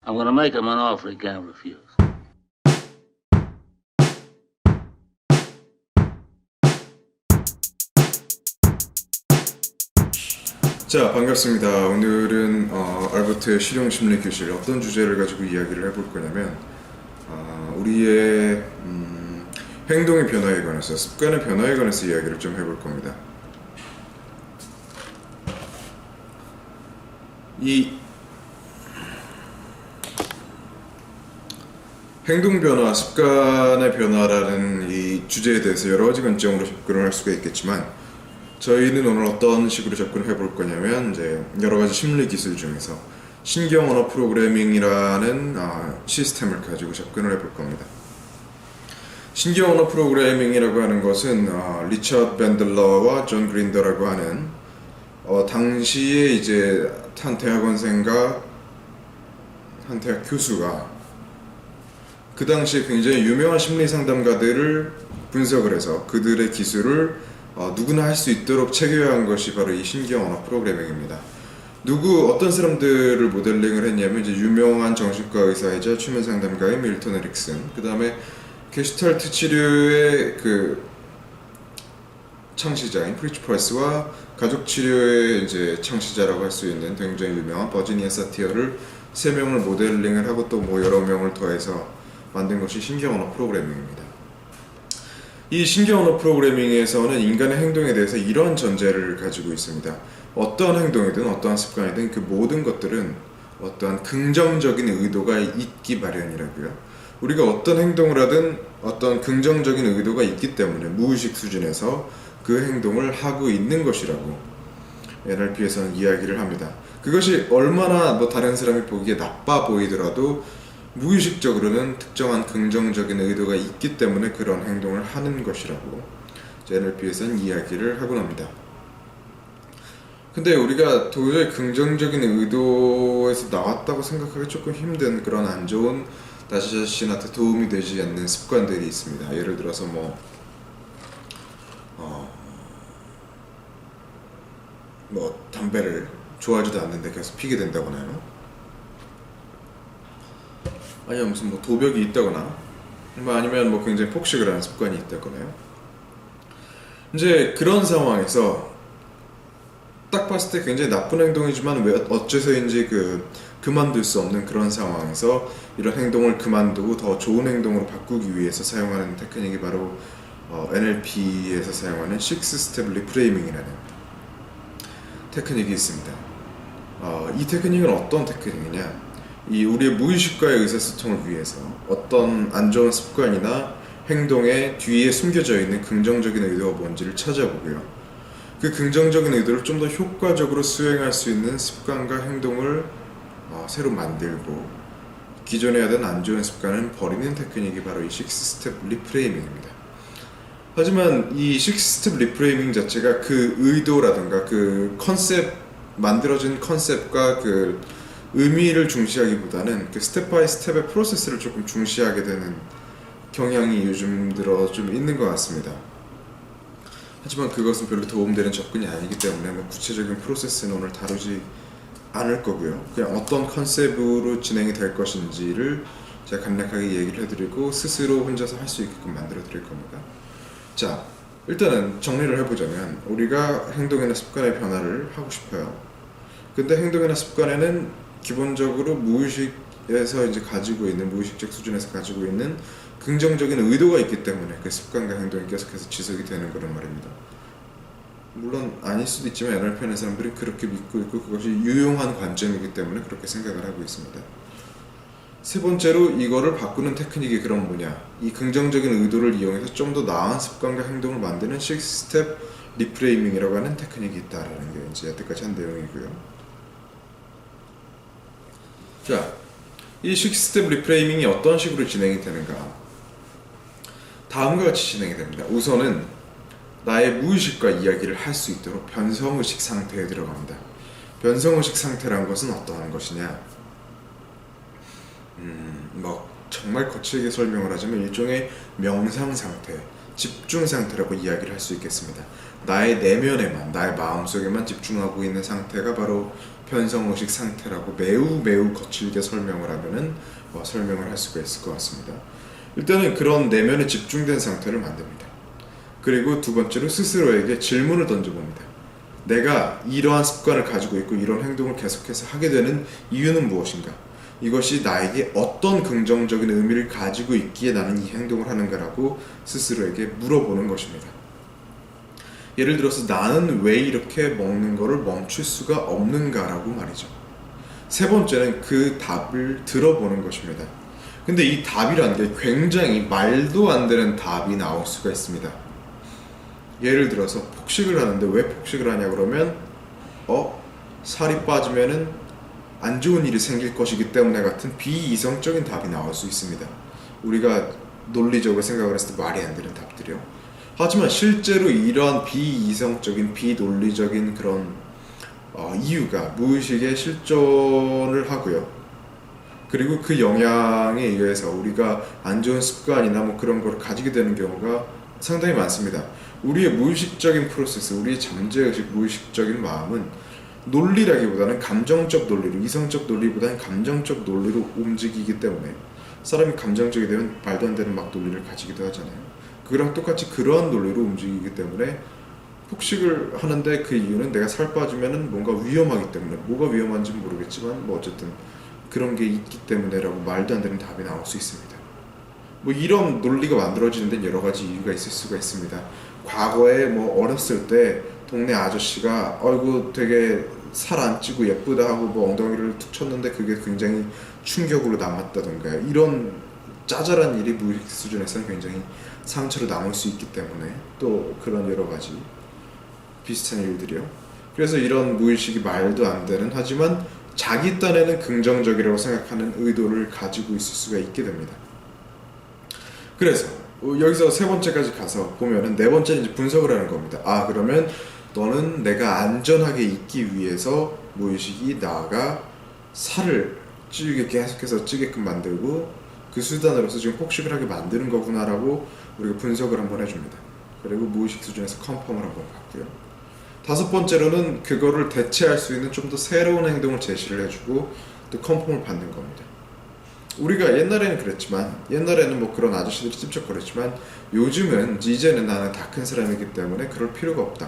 I'm gonna make him an offer he can't refuse. 자, 반갑습니다. 오늘은 알버트의 실용심리교실 어떤 주제를 가지고 이야기를 해볼 거냐면 우리의 행동의 변화에 관해서, 습관의 변화에 관해서 이야기를 좀 해볼 겁니다. 이 행동 변화, 습관의 변화라는 이 주제에 대해서 여러 가지 관점으로 접근을 할 수가 있겠지만, 저희는 오늘 어떤 식으로 접근을 해볼 거냐면, 이제 여러 가지 심리 기술 중에서 신경 언어 프로그래밍이라는 시스템을 가지고 접근을 해볼 겁니다. 신경 언어 프로그래밍이라고 하는 것은 리처드 밴들러와 존 그린더라고 하는 당시에 이제 한 대학원생과 한 대학 교수가 그 당시에 굉장히 유명한 심리 상담가들을 분석을 해서 그들의 기술을 누구나 할 수 있도록 체계화한 것이 바로 이 신경 언어 프로그래밍입니다. 어떤 사람들을 모델링을 했냐면, 이제 유명한 정신과 의사이자 추면 상담가의 밀턴 에릭슨, 그 다음에 게슈탈트 치료의 그 창시자인 프리츠 프라이스와 가족 치료의 이제 창시자라고 할 수 있는 굉장히 유명한 버지니아 사티어를 3명을 모델링을 하고 또 뭐 여러 명을 더해서 만든 것이 신경 언어 프로그래밍입니다. 이 신경 언어 프로그래밍에서는 인간의 행동에 대해서 이러한 전제를 가지고 있습니다. 어떠한 행동이든 어떠한 습관이든 그 모든 것들은 어떠한 긍정적인 의도가 있기 마련이라고요. 우리가 어떤 행동을 하든 어떤 긍정적인 의도가 있기 때문에 무의식 수준에서 그 행동을 하고 있는 것이라고 NLP에서는 이야기를 합니다. 그것이 얼마나 다른 사람이 보기에 나빠 보이더라도 무의식적으로는 특정한 긍정적인 의도가 있기 때문에 그런 행동을 하는 것이라고 NLP에서는 이야기를 하곤 합니다. 근데 우리가 도저히 긍정적인 의도에서 나왔다고 생각하기 조금 힘든 그런 안 좋은 나 자신한테 도움이 되지 않는 습관들이 있습니다. 예를 들어서 담배를 좋아하지도 않는데 계속 피게 된다거나요. 아니면 무슨 도벽이 있다거나, 아니면 굉장히 폭식을 하는 습관이 있다거나요. 이제 그런 상황에서 딱 봤을 때 굉장히 나쁜 행동이지만 왜 어째서인지 그만둘 수 없는 그런 상황에서 이런 행동을 그만두고 더 좋은 행동으로 바꾸기 위해서 사용하는 테크닉이 바로 NLP에서 사용하는 6스텝 리프레이밍이라는 테크닉이 있습니다. 이 테크닉은 어떤 테크닉이냐, 우리의 무의식과의 의사소통을 위해서 어떤 안 좋은 습관이나 행동의 뒤에 숨겨져 있는 긍정적인 의도가 뭔지를 찾아보고요. 그 긍정적인 의도를 좀 더 효과적으로 수행할 수 있는 습관과 행동을 새로 만들고, 기존에 하던 안 좋은 습관은 버리는 테크닉이 바로 이 6스텝 리프레이밍입니다. 하지만 이 6스텝 리프레이밍 자체가 그 의도라든가 그 만들어진 컨셉과 그 의미를 중시하기보다는 그 스텝 바이 스텝의 프로세스를 조금 중시하게 되는 경향이 요즘 들어 좀 있는 것 같습니다. 하지만 그것은 별로 도움되는 접근이 아니기 때문에 구체적인 프로세스는 오늘 다루지 않을 거고요. 그냥 어떤 컨셉으로 진행이 될 것인지를 제가 간략하게 얘기를 해드리고 스스로 혼자서 할 수 있게끔 만들어 드릴 겁니다. 자, 일단은 정리를 해보자면, 우리가 행동이나 습관의 변화를 하고 싶어요. 근데 행동이나 습관에는 기본적으로 무의식에서 이제 무의식적 수준에서 가지고 있는 긍정적인 의도가 있기 때문에 그 습관과 행동이 계속해서 지속이 되는 거란 말입니다. 물론 아닐 수도 있지만 NLP 하는 사람들이 그렇게 믿고 있고 그것이 유용한 관점이기 때문에 그렇게 생각을 하고 있습니다. 세 번째로 이거를 바꾸는 테크닉이 그럼 뭐냐, 이 긍정적인 의도를 이용해서 좀 더 나은 습관과 행동을 만드는 6스텝 리프레이밍이라고 하는 테크닉이 있다라는 게 이제 여태까지 한 내용이고요. 자, 이 6스텝 리프레이밍이 어떤 식으로 진행이 되는가, 다음과 같이 진행이 됩니다. 우선은 나의 무의식과 이야기를 할 수 있도록 변성의식 상태에 들어갑니다. 변성의식 상태란 것은 어떠한 것이냐, 정말 거칠게 설명을 하자면 일종의 명상 상태, 집중 상태라고 이야기를 할 수 있겠습니다. 나의 내면에만, 나의 마음속에만 집중하고 있는 상태가 바로 편성의식 상태라고 매우 거칠게 설명을 하면은 설명을 할 수가 있을 것 같습니다. 일단은 그런 내면에 집중된 상태를 만듭니다. 그리고 두 번째로 스스로에게 질문을 던져봅니다. 내가 이러한 습관을 가지고 있고 이런 행동을 계속해서 하게 되는 이유는 무엇인가? 이것이 나에게 어떤 긍정적인 의미를 가지고 있기에 나는 이 행동을 하는가라고 스스로에게 물어보는 것입니다. 예를 들어서 나는 왜 이렇게 먹는 거를 멈출 수가 없는가라고 말이죠. 세 번째는 그 답을 들어보는 것입니다. 근데 이 답이라는 게 굉장히 말도 안 되는 답이 나올 수가 있습니다. 예를 들어서 폭식을 하는데 왜 폭식을 하냐 그러면 살이 빠지면은 안 좋은 일이 생길 것이기 때문에 같은 비이성적인 답이 나올 수 있습니다. 우리가 논리적으로 생각을 했을 때 말이 안 되는 답들이요. 하지만 실제로 이러한 비이성적인 비논리적인 그런 이유가 무의식에 실존을 하고요. 그리고 그 영향에 의해서 우리가 안 좋은 습관이나 뭐 그런 걸 가지게 되는 경우가 상당히 많습니다. 우리의 무의식적인 프로세스, 우리의 잠재의식 무의식적인 마음은 논리라기보다는 감정적 논리로, 이성적 논리보다는 감정적 논리로 움직이기 때문에 사람이 감정적이 되면 말도 안 되는 막 논리를 가지기도 하잖아요. 그거랑 똑같이 그러한 논리로 움직이기 때문에 폭식을 하는데 그 이유는 내가 살 빠지면은 뭔가 위험하기 때문에, 뭐가 위험한지는 모르겠지만 뭐 어쨌든 그런 게 있기 때문에라고 말도 안 되는 답이 나올 수 있습니다. 뭐 이런 논리가 만들어지는 데는 여러 가지 이유가 있을 수가 있습니다. 과거에 뭐 어렸을 때 동네 아저씨가 어이구 되게 살 안 찌고 예쁘다 하고 뭐 엉덩이를 툭 쳤는데 그게 굉장히 충격으로 남았다던가 이런 짜잘한 일이 무의식 수준에서는 굉장히 상처로 남을 수 있기 때문에 또 그런 여러 가지 비슷한 일들이요. 그래서 이런 무의식이 말도 안 되는 하지만 자기 딴에는 긍정적이라고 생각하는 의도를 가지고 있을 수가 있게 됩니다. 그래서 여기서 세 번째까지 가서 보면은 네 번째는 이제 분석을 하는 겁니다. 그러면 너는 내가 안전하게 있기 위해서 무의식이 나가 살을 계속해서 찌게끔 만들고 그 수단으로서 지금 폭식을 하게 만드는 거구나라고 우리가 분석을 한번 해줍니다. 그리고 무의식 수준에서 컨펌을 한번 받고요. 다섯 번째로는 그거를 대체할 수 있는 좀 더 새로운 행동을 제시를 해주고 또 컨펌을 받는 겁니다. 우리가 옛날에는 그랬지만, 옛날에는 뭐 그런 아저씨들이 찝쩍거렸지만 요즘은 이제는 나는 다 큰 사람이기 때문에 그럴 필요가 없다.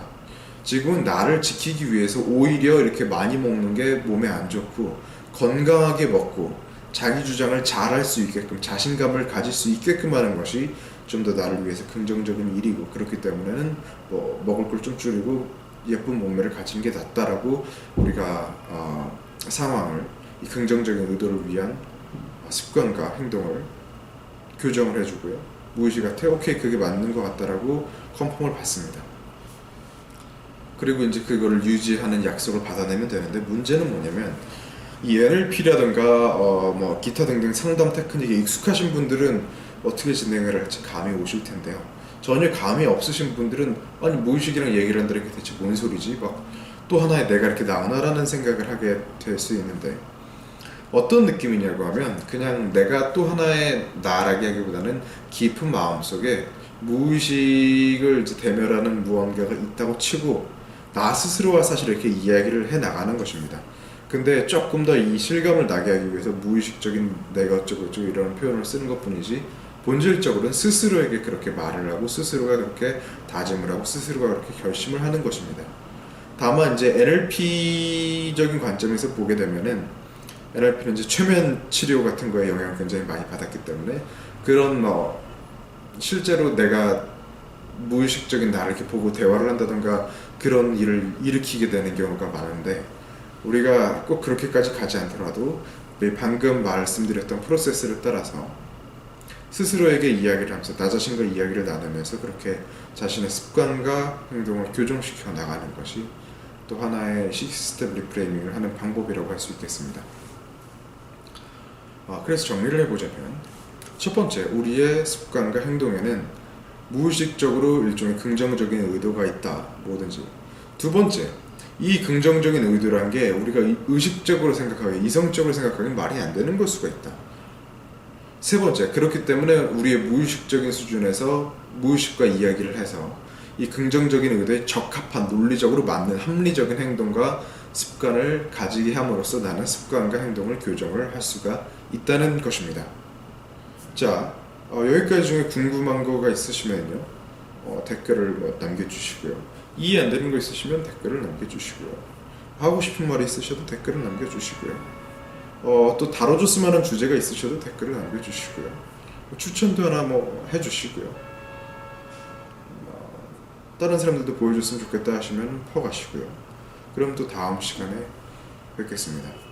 지금은 나를 지키기 위해서 오히려 이렇게 많이 먹는 게 몸에 안 좋고 건강하게 먹고 자기 주장을 잘 할 수 있게끔 자신감을 가질 수 있게끔 하는 것이 좀 더 나를 위해서 긍정적인 일이고, 그렇기 때문에는 뭐 먹을 걸 좀 줄이고 예쁜 몸매를 가지는 게 낫다라고 우리가 상황을 이 긍정적인 의도를 위한 습관과 행동을 교정을 해주고요. 무의식한테 오케이 그게 맞는 것 같다라고 컨펌을 받습니다. 그리고 이제 그거를 유지하는 약속을 받아내면 되는데, 문제는 뭐냐면 이 NLP라든가 뭐 기타 등등 상담 테크닉에 익숙하신 분들은 어떻게 진행을 할지 감이 오실 텐데요. 전혀 감이 없으신 분들은 아니 무의식이랑 얘기를 한다는 게 대체 뭔 소리지? 막 또 하나의 내가 이렇게 나오나라는 생각을 하게 될 수 있는데, 어떤 느낌이냐고 하면 그냥 내가 또 하나의 나라기 하기보다는 깊은 마음속에 무의식을 이제 대멸하는 무언가가 있다고 치고 나 스스로와 사실 이렇게 이야기를 해 나가는 것입니다. 근데 조금 더 이 실감을 나게 하기 위해서 무의식적인 내가 어쩌고 이런 표현을 쓰는 것 뿐이지, 본질적으로는 스스로에게 그렇게 말을 하고 스스로가 그렇게 다짐을 하고 스스로가 그렇게 결심을 하는 것입니다. 다만 이제 NLP적인 관점에서 보게 되면은 NLP는 이제 최면 치료 같은 거에 영향을 굉장히 많이 받았기 때문에 그런 실제로 내가 무의식적인 나를 이렇게 보고 대화를 한다던가 그런 일을 일으키게 되는 경우가 많은데, 우리가 꼭 그렇게까지 가지 않더라도 방금 말씀드렸던 프로세스를 따라서 스스로에게 이야기를 하면서 나 자신과 이야기를 나누면서 그렇게 자신의 습관과 행동을 교정시켜 나가는 것이 또 하나의 6스텝 리프레이밍을 하는 방법이라고 할 수 있겠습니다. 그래서 정리를 해보자면, 첫 번째, 우리의 습관과 행동에는 무의식적으로 일종의 긍정적인 의도가 있다, 뭐든지. 두 번째, 이 긍정적인 의도란 게 우리가 의식적으로 생각하기, 이성적으로 생각하기엔 말이 안 되는 걸 수가 있다. 세 번째, 그렇기 때문에 우리의 무의식적인 수준에서 무의식과 이야기를 해서 이 긍정적인 의도에 적합한 논리적으로 맞는 합리적인 행동과 습관을 가지게 함으로써 나는 습관과 행동을 교정을 할 수가 있다는 것입니다. 자, 여기까지 중에 궁금한 거가 있으시면요, 댓글을 남겨주시고요. 이해 안 되는 거 있으시면 댓글을 남겨주시고요. 하고 싶은 말이 있으셔도 댓글을 남겨주시고요. 또 다뤄줬으면 하는 주제가 있으셔도 댓글을 남겨주시고요. 추천도 하나 해주시고요. 다른 사람들도 보여줬으면 좋겠다 하시면 퍼가시고요. 그럼 또 다음 시간에 뵙겠습니다.